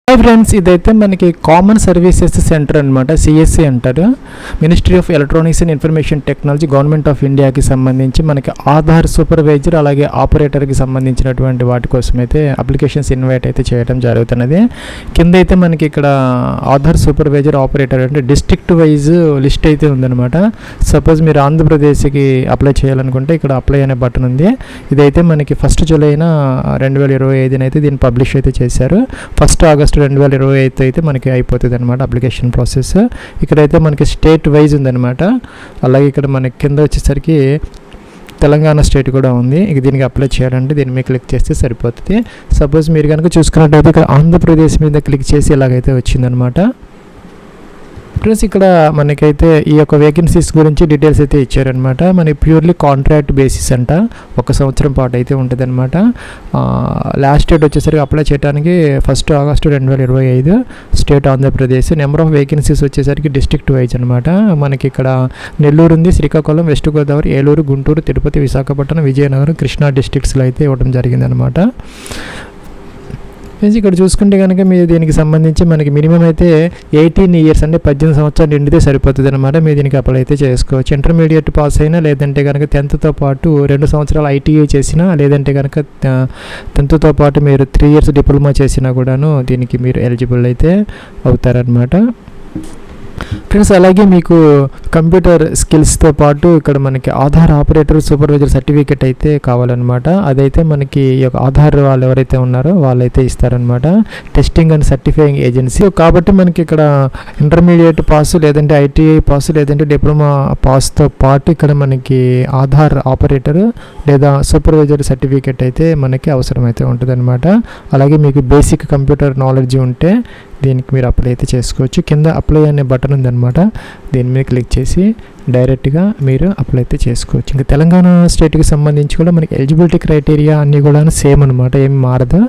Hi friends, ఇదైతే మనకి common services centre అనమాట. సిఎస్సి అంటారు, ministry of electronics and information technology, government of ఇండియాకి సంబంధించి మనకి ఆధార్ సూపర్వైజర్ అలాగే ఆపరేటర్కి సంబంధించినటువంటి వాటి కోసం అయితే అప్లికేషన్స్ ఇన్వైట్ అయితే చేయడం జరుగుతున్నది. కింద అయితే మనకి ఇక్కడ ఆధార్ సూపర్వైజర్ ఆపరేటర్ అంటే డిస్ట్రిక్ట్ వైజ్ లిస్ట్ అయితే ఉందన్నమాట. సపోజ్ మీరు ఆంధ్రప్రదేశ్కి అప్లై చేయాలనుకుంటే ఇక్కడ అప్లై అనే బటన్ ఉంది. ఇదైతే మనకి 1 జూలై 2025 అయితే దీన్ని పబ్లిష్ అయితే చేశారు. 1 ఆగస్టు 2025 అయితే మనకి అయిపోతుంది అనమాట అప్లికేషన్ ప్రాసెస్. ఇక్కడైతే మనకి స్టేట్ వైజ్ ఉందన్నమాట. అలాగే ఇక్కడ మనకి కింద వచ్చేసరికి తెలంగాణ స్టేట్ కూడా ఉంది. ఇక దీనికి అప్లై చేయాలంటే దీని మీద క్లిక్ చేస్తే సరిపోతుంది. సపోజ్ మీరు కనుక చూసుకున్నట్టయితే ఇక్కడ ఆంధ్రప్రదేశ్ మీద క్లిక్ చేసి ఇలాగైతే వచ్చిందనమాట. ప్లస్ ఇక్కడ మనకైతే ఈ యొక్క వేకెన్సీస్ గురించి డీటెయిల్స్ అయితే ఇచ్చారనమాట. మనకి ప్యూర్లీ కాంట్రాక్ట్ బేసిస్ అంట, 1 సంవత్సరం పాటు అయితే ఉంటుంది అనమాట. లాస్ట్ డేట్ వచ్చేసరికి అప్లై చేయడానికి 1 August 2025, state Andhra Pradesh. Number of vacancies వచ్చేసరికి డిస్ట్రిక్ట్ వైజ్ అనమాట. మనకి ఇక్కడ నెల్లూరు ఉంది, శ్రీకాకుళం, వెస్ట్ గోదావరి, ఏలూరు, గుంటూరు, తిరుపతి, విశాఖపట్నం, విజయనగరం, కృష్ణా డిస్ట్రిక్ట్స్లో అయితే ఇవ్వడం జరిగిందనమాట. ఇక్కడ చూసుకుంటే కనుక మీరు దీనికి సంబంధించి మనకి మినిమం అయితే 18 ఇయర్స్ అంటే 18 సంవత్సరాలు నిండితే సరిపోతుంది అనమాట. మీరు దీనికి అప్లై అయితే చేసుకోవచ్చు. ఇంటర్మీడియట్ పాస్ అయినా, లేదంటే కనుక 10th పాటు 2 సంవత్సరాలు ఐటీఐ చేసినా, లేదంటే కనుక 10th పాటు మీరు 3 ఇయర్స్ డిప్లొమా చేసినా కూడాను దీనికి మీరు ఎలిజిబుల్ అయితే అవుతారనమాట. ఫ్రెండ్స్, అలాగే మీకు కంప్యూటర్ స్కిల్స్తో పాటు ఇక్కడ మనకి ఆధార్ ఆపరేటర్ సూపర్వైజర్ సర్టిఫికేట్ అయితే కావాలన్నమాట. అదైతే మనకి ఈ యొక్క ఆధార్ వాళ్ళు ఎవరైతే ఉన్నారో వాళ్ళైతే ఇస్తారనమాట. టెస్టింగ్ అండ్ సర్టిఫైయింగ్ ఏజెన్సీ కాబట్టి మనకి ఇక్కడ ఇంటర్మీడియట్ పాస్, లేదంటే ఐటీఐ పాస్, లేదంటే డిప్లొమా పాస్తో పాటు ఇక్కడ మనకి ఆధార్ ఆపరేటర్ లేదా సూపర్వైజర్ సర్టిఫికేట్ అయితే మనకి అవసరమైతే ఉంటుంది అనమాట. అలాగే మీకు బేసిక్ కంప్యూటర్ నాలెడ్జ్ ఉంటే దీనికి మీరు అప్లై అయితే చేసుకోవచ్చు. కింద అప్లై అనే బటన్ ఉందన్నమాట. దీని మీద క్లిక్ చేసి డైరెక్ట్గా మీరు అప్లై అయితే చేసుకోవచ్చు. ఇంకా తెలంగాణ స్టేట్కి సంబంధించి కూడా మనకి ఎలిజిబిలిటీ క్రైటీరియా అన్నీ కూడా సేమ్ అనమాట, ఏమి మారదు.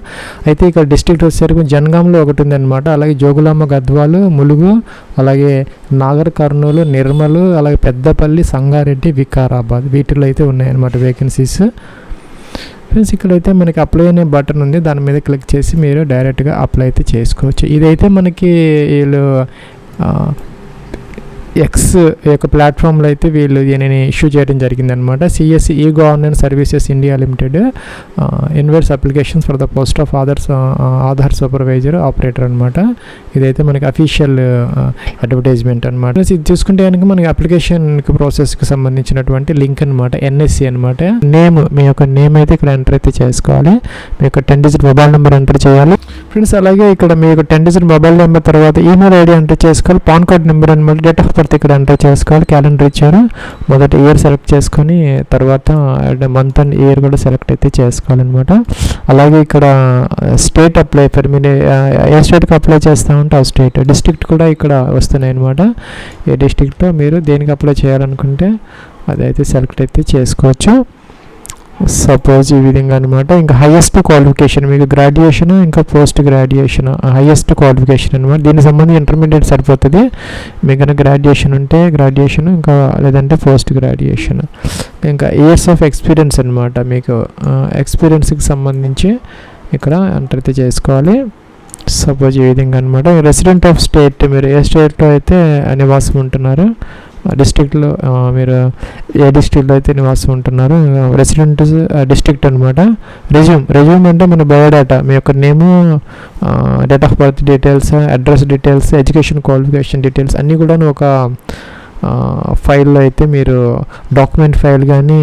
అయితే ఇక్కడ డిస్ట్రిక్ట్ వచ్చేసరికి జనగాంలో ఒకటి ఉందన్నమాట. అలాగే జోగులాంబ, గద్వాలు, ములుగు, అలాగే నాగర్ కర్నూలు, నిర్మల్, అలాగే పెద్దపల్లి, సంగారెడ్డి, వికారాబాద్ వీటిలో అయితే ఉన్నాయన్నమాట వేకెన్సీస్. ఫ్రెండ్స్, ఇక్కడైతే మనకి అప్లై అనే బటన్ ఉంది. దాని మీద క్లిక్ చేసి మీరు డైరెక్ట్గా అప్లై అయితే చేసుకోవచ్చు. ఇదైతే మనకి వీళ్ళు ఎక్స్ యొక్క ప్లాట్ఫామ్లో అయితే వీళ్ళు దీనిని ఇష్యూ చేయడం జరిగిందనమాట. CSC e governance services India limited invites applications for the post of Aadhaar supervisor operator అనమాట. ఇదైతే మనకి అఫీషియల్ అడ్వర్టైజ్మెంట్ అనమాట. ఇది చూసుకుంటే కనుక మనకి అప్లికేషన్ ప్రాసెస్కి సంబంధించినటువంటి లింక్ అనమాట, ఎన్ఎస్సి అనమాట. మీ యొక్క నేమ్ అయితే ఇక్కడ ఎంటర్ అయితే చేసుకోవాలి. మీ యొక్క 10 డిజిట్ మొబైల్ నెంబర్ ఎంటర్ చేయాలి ఫ్రెండ్స్. అలాగే ఇక్కడ మీ యొక్క 10 డిజిట్ మొబైల్ నెంబర్ తర్వాత ఈమెయిల్ ఐడి ఎంటర్ చేసుకోవాలి. పాన్ కార్డ్ నెంబర్ అనమాట. డేట్ ఆఫ్ బర్త్ ఇక్కడ ఎంటర్ చేసుకోవాలి. క్యాలెండర్ ఇచ్చారు, మొదట ఇయర్ సెలెక్ట్ చేసుకొని తర్వాత మంత్ అండ్ ఇయర్ కూడా సెలెక్ట్ అయితే చేసుకోవాలన్నమాట. అలాగే ఇక్కడ స్టేట్ అప్లై ఫర్ మీరు ఏ స్టేట్కి అప్లై చేస్తామంటే ఆ స్టేట్, డిస్ట్రిక్ట్ కూడా ఇక్కడ వస్తున్నాయి అనమాట. ఏ డిస్ట్రిక్ట్లో మీరు దేనికి అప్లై చేయాలనుకుంటే అదైతే సెలెక్ట్ అయితే చేసుకోవచ్చు. సపోజ్ ఈ విధంగా అనమాట. ఇంకా హైయెస్ట్ క్వాలిఫికేషన్ మీకు గ్రాడ్యుయేషన్, ఇంకా పోస్ట్ గ్రాడ్యుయేషన్ హైయెస్ట్ క్వాలిఫికేషన్ అనమాట. దీనికి సంబంధించి ఇంటర్మీడియట్ సరిపోతుంది. మీకు కనుక గ్రాడ్యుయేషన్ ఉంటే గ్రాడ్యుయేషన్, ఇంకా లేదంటే పోస్ట్ గ్రాడ్యుయేషన్. ఇంకా ఇయర్స్ ఆఫ్ ఎక్స్పీరియన్స్ అనమాట. మీకు ఎక్స్పీరియన్స్కి సంబంధించి ఇక్కడ ఎంటర్ అయితే చేసుకోవాలి. సపోజ్ ఈ విధంగా అనమాట. రెసిడెంట్ ఆఫ్ స్టేట్, మీరు ఏ స్టేట్లో అయితే నివాసం ఉంటున్నారు, డిస్ట్రిక్ట్లో మీరు ఏ డిస్ట్రిక్ట్లో అయితే నివాసం ఉంటున్నారు, రెసిడెంట్ డిస్ట్రిక్ట్ అనమాట. రెజ్యూమ్ అంటే మన బయోడేటా, మీ యొక్క name, date of birth details, address details, education qualification details అన్నీ కూడా ఒక ఫైల్లో అయితే మీరు డాక్యుమెంట్ ఫైల్ కానీ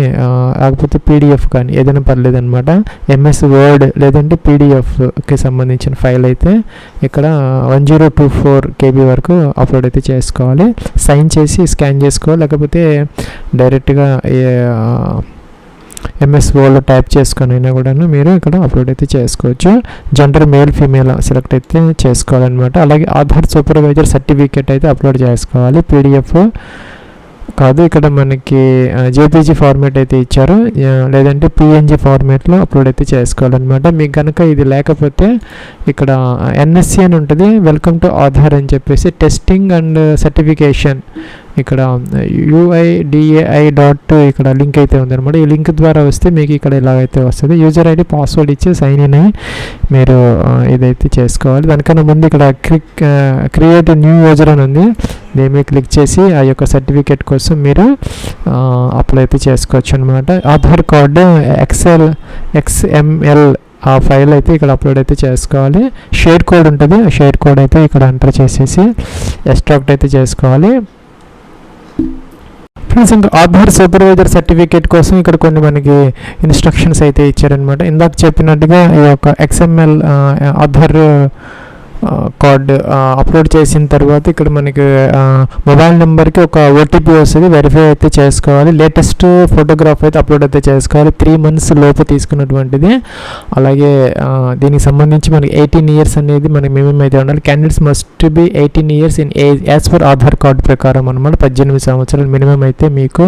లేకపోతే పీడిఎఫ్ కానీ ఏదైనా పర్లేదు అనమాట. ఎంఎస్ వర్డ్ లేదంటే పీడిఎఫ్కి సంబంధించిన ఫైల్ అయితే ఇక్కడ 1024 KB వరకు అప్లోడ్ అయితే చేసుకోవాలి. సైన్ చేసి స్కాన్ చేసుకోవాలి, లేకపోతే డైరెక్ట్గా ఎంఎస్ వర్డ్లో టైప్ చేసుకొని అయినా కూడా మీరు ఇక్కడ అప్లోడ్ అయితే చేసుకోవచ్చు. జెండర్ మేల్ ఫీమేల్ సెలెక్ట్ అయితే చేసుకోవాలన్నమాట. అలాగే ఆధార్ సూపర్వైజర్ సర్టిఫికేట్ అయితే అప్లోడ్ చేసుకోవాలి. పీడిఎఫ్ కాదు, ఇక్కడ మనకి జేపీజీ ఫార్మేట్ అయితే ఇచ్చారు, లేదంటే పిఎన్జీ ఫార్మేట్లో అప్లోడ్ అయితే చేసుకోవాలన్నమాట. మీకు కనుక ఇది లేకపోతే ఇక్కడ ఎన్ఎస్సి అని ఉంటుంది, వెల్కమ్ టు ఆధార్ అని చెప్పేసి టెస్టింగ్ అండ్ సర్టిఫికేషన్ ఇక్కడ UIDAI డాట్ ఇక్కడ లింక్ అయితే ఉందన్నమాట. ఈ లింక్ ద్వారా వస్తే మీకు ఇక్కడ ఇలాగైతే వస్తుంది. యూజర్ ఐడి పాస్వర్డ్ ఇచ్చి సైన్ ఇన్ అయ్యి మీరు ఇదైతే చేసుకోవాలి. దానికన్నా ముందు ఇక్కడ క్రియేట్ న్యూ యూజర్ అని ఉంది. దీని మీద క్లిక్ చేసి ఆ యొక్క సర్టిఫికేట్ కోసం మీరు అప్లై అయితే చేసుకోవచ్చు అనమాట. ఆధార్ కార్డు XML ఆ ఫైల్ అయితే ఇక్కడ అప్లోడ్ అయితే చేసుకోవాలి. షేర్ కోడ్ ఉంటుంది. ఆ షేర్ కోడ్ అయితే ఇక్కడ ఎంటర్ చేసేసి ఎక్స్ట్రాక్ట్ అయితే చేసుకోవాలి. ఫ్రెండ్స్, ఇంకా ఆధార్ సూపర్వైజర్ సర్టిఫికేట్ కోసం ఇక్కడ కొన్ని మనకి ఇన్స్ట్రక్షన్స్ అయితే ఇచ్చారనమాట. ఇందాక చెప్పినట్టుగా ఈ యొక్క XML ఆధార్ కార్డ్ అప్లోడ్ చేసిన తర్వాత ఇక్కడ మనకి మొబైల్ నెంబర్కి ఒక OTP వస్తుంది. వెరిఫై అయితే చేసుకోవాలి. లేటెస్ట్ ఫోటోగ్రాఫ్ అయితే అప్లోడ్ అయితే చేసుకోవాలి. 3 months లోపు తీసుకున్నటువంటిది. అలాగే దీనికి సంబంధించి మనకి 18 years అనేది మనకి మినిమం అయితే ఉండాలి. Candidates must be 18 years in age as per Aadhaar card ప్రకారం అనమాట. 18 సంవత్సరాలు మినిమం అయితే మీకు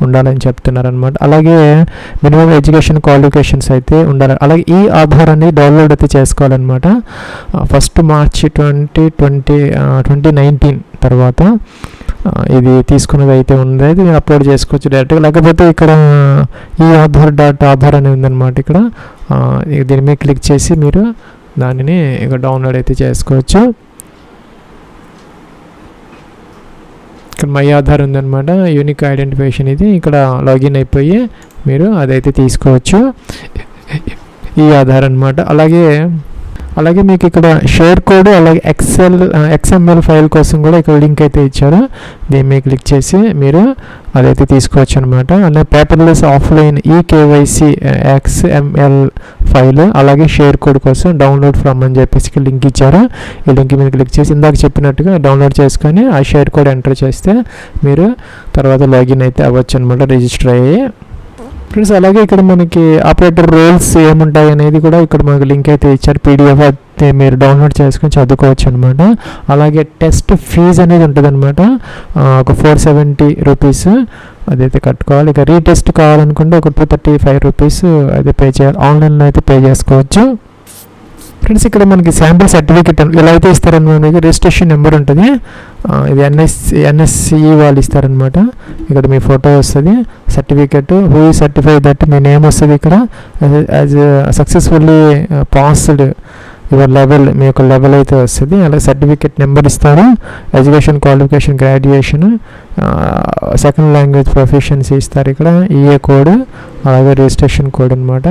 ఉండాలని చెప్తున్నారు అనమాట. అలాగే మినిమం ఎడ్యుకేషన్ క్వాలిఫికేషన్స్ అయితే ఉండాలి. అలాగే ఈ ఆధార్ అనేది డౌన్లోడ్ అయితే చేసుకోవాలన్నమాట. 1 March 2019 తర్వాత ఇది తీసుకున్నది అయితే ఉంది. అది అప్లోడ్ చేసుకోవచ్చు డైరెక్ట్గా. లేకపోతే ఇక్కడ ఈ ఆధార్ అని ఉందన్నమాట. ఇక్కడ దీని మీద క్లిక్ చేసి మీరు దానిని ఇక డౌన్లోడ్ అయితే చేసుకోవచ్చు. ఇక్కడ మై ఆధార్ ఉందన్నమాట. యూనిక్ ఐడెంటిఫికేషన్ ఇది. ఇక్కడ లాగిన్ అయిపోయి మీరు అదైతే తీసుకోవచ్చు. ఈ ఆధార్ అనమాట. అలాగే మీకు ఇక్కడ షేర్ కోడ్ అలాగే XML ఫైల్ కోసం కూడా ఇక్కడ లింక్ అయితే ఇచ్చారు. దీని మీద క్లిక్ చేసి మీరు అదైతే తీసుకోవచ్చు అనమాట. అలాగే paperless offline KYC XML file అలాగే షేర్ కోడ్ కోసం డౌన్లోడ్ ఫ్రమ్ అని చెప్పేసి లింక్ ఇచ్చారు. ఈ లింక్ మీద క్లిక్ చేసి ఇందాక చెప్పినట్టుగా డౌన్లోడ్ చేసుకొని ఆ షేర్ కోడ్ ఎంటర్ చేస్తే మీరు తర్వాత లాగిన్ అయితే అవ్వచ్చు అనమాట, రిజిస్టర్ అయ్యి. ఫ్రెండ్స్, అలాగే ఇక్కడ మనకి ఆపరేటర్ రోల్స్ ఏముంటాయి అనేది కూడా ఇక్కడ మనకి లింక్ అయితే ఇచ్చారు. PDF అయితే మీరు డౌన్లోడ్ చేసుకొని చదువుకోవచ్చు అనమాట. అలాగే టెస్ట్ ఫీజు అనేది ఉంటుంది అనమాట. ఒక 470 రూపీస్ అదైతే కట్టుకోవాలి. ఇక రీటెస్ట్ కావాలనుకుంటే ఒక 235 రూపీస్ అయితే పే చేయాలి. ఆన్లైన్లో అయితే పే చేసుకోవచ్చు. ఫ్రెండ్స్, ఇక్కడ మనకి శాంపిల్ సర్టిఫికేట్ ఎలా అయితే ఇస్తారనమాట. మీకు రిజిస్ట్రేషన్ నెంబర్ ఉంటుంది. ఇది NSE వాళ్ళు ఇస్తారనమాట. ఇక్కడ మీ ఫోటో వస్తుంది. సర్టిఫికేట్ హూ సర్టిఫై దట్ మీ నేమ్ వస్తుంది. ఇక్కడ as successfully passed your level మీ యొక్క లెవెల్ అయితే వస్తుంది. అలాగే సర్టిఫికేట్ నెంబర్ ఇస్తారు. Education qualification graduation, second language proficiency ఇస్తారు. ఇక్కడ EA కోడ్ అలాగే రిజిస్ట్రేషన్ కోడ్ అనమాట.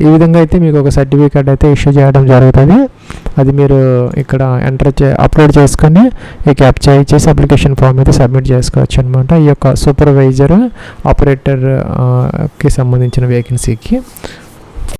ఈ విధంగా అయితే మీకు ఒక సర్టిఫికేట్ అయితే ఇష్యూ చేయడం జరుగుతుంది. అది మీరు ఇక్కడ అప్లోడ్ చేసుకొని ఈ క్యాప్చర్ చేసి అప్లికేషన్ ఫామ్ అయితే సబ్మిట్ చేసుకోవచ్చు అనమాట. ఈ యొక్క సూపర్వైజర్ ఆపరేటర్కి సంబంధించిన వేకెన్సీకి